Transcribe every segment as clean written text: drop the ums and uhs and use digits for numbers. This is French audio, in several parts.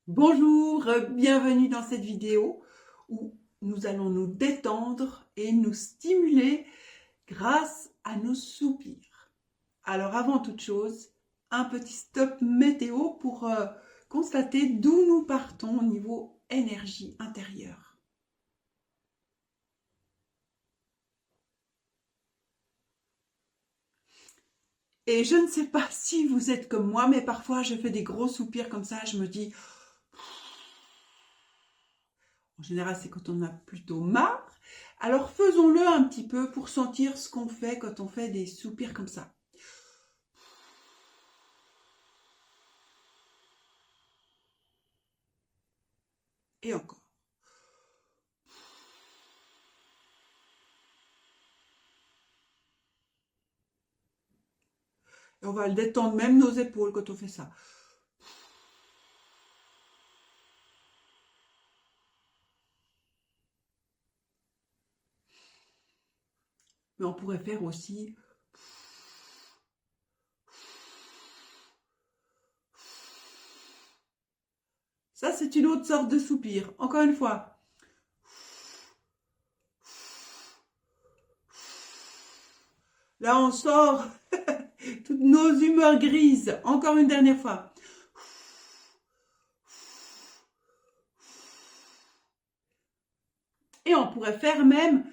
Bonjour, bienvenue dans cette vidéo où nous allons nous détendre et nous stimuler grâce à nos soupirs. Alors avant toute chose, un petit stop météo pour constater d'où nous partons au niveau énergie intérieure. Et je ne sais pas si vous êtes comme moi, mais parfois je fais des gros soupirs comme ça, je me dis... En général, c'est quand on a plutôt marre. Alors faisons-le un petit peu pour sentir ce qu'on fait quand on fait des soupirs comme ça. Et encore. Et on va détendre même nos épaules quand on fait ça. Mais on pourrait faire aussi... Ça, c'est une autre sorte de soupir. Encore une fois. Là, on sort toutes nos humeurs grises. Encore une dernière fois. Et on pourrait faire même...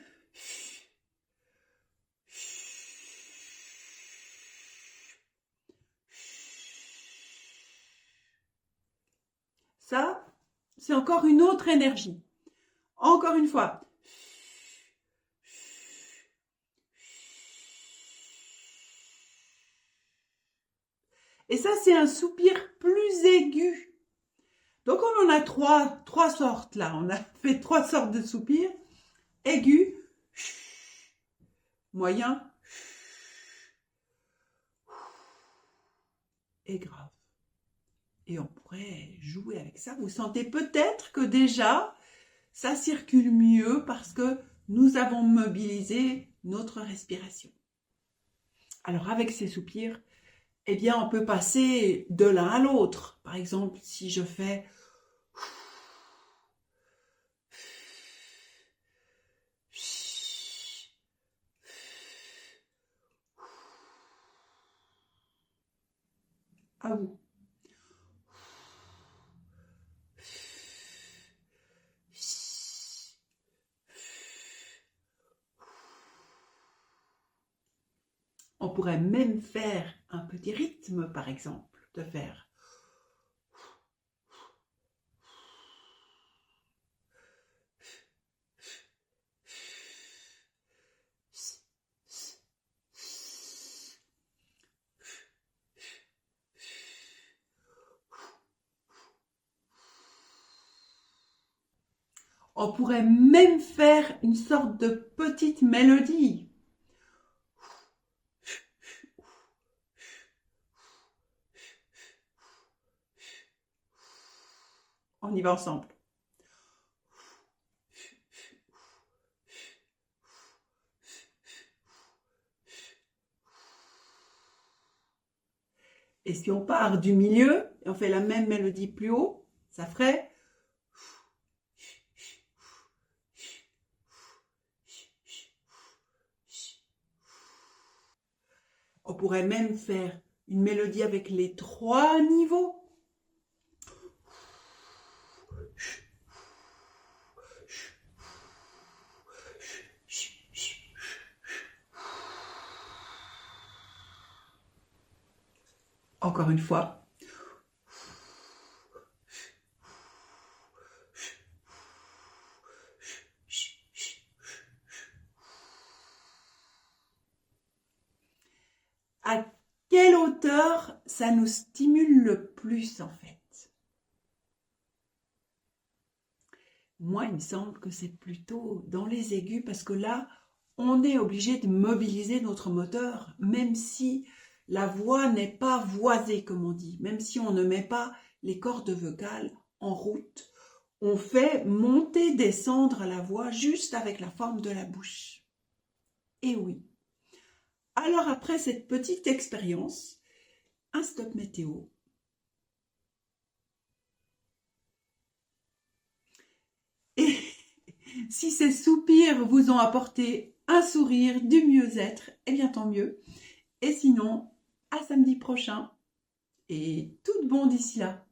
Ça, c'est encore une autre énergie. Encore une fois. Et ça, c'est un soupir plus aigu. Donc, on en a trois sortes là. On a fait trois sortes de soupirs. Aigu, moyen et grave. Et on pourrait jouer avec ça. Vous sentez peut-être que déjà, ça circule mieux parce que nous avons mobilisé notre respiration. Alors, avec ces soupirs, eh bien, on peut passer de l'un à l'autre. Par exemple, si je fais... À vous. On pourrait même faire un petit rythme, par exemple, de faire... On pourrait même faire une sorte de petite mélodie. On y va ensemble. Et si on part du milieu et on fait la même mélodie plus haut, ça ferait... On pourrait même faire une mélodie avec les trois niveaux. Encore une fois. À quelle hauteur ça nous stimule le plus en fait? Moi, il me semble que c'est plutôt dans les aigus parce que là, on est obligé de mobiliser notre moteur, même si la voix n'est pas voisée, comme on dit, même si on ne met pas les cordes vocales en route, on fait monter, descendre la voix juste avec la forme de la bouche. Et oui. Alors après cette petite expérience, un stop météo. Si ces soupirs vous ont apporté un sourire, du mieux-être, eh bien tant mieux. Et sinon, à samedi prochain. Et tout de bon d'ici là.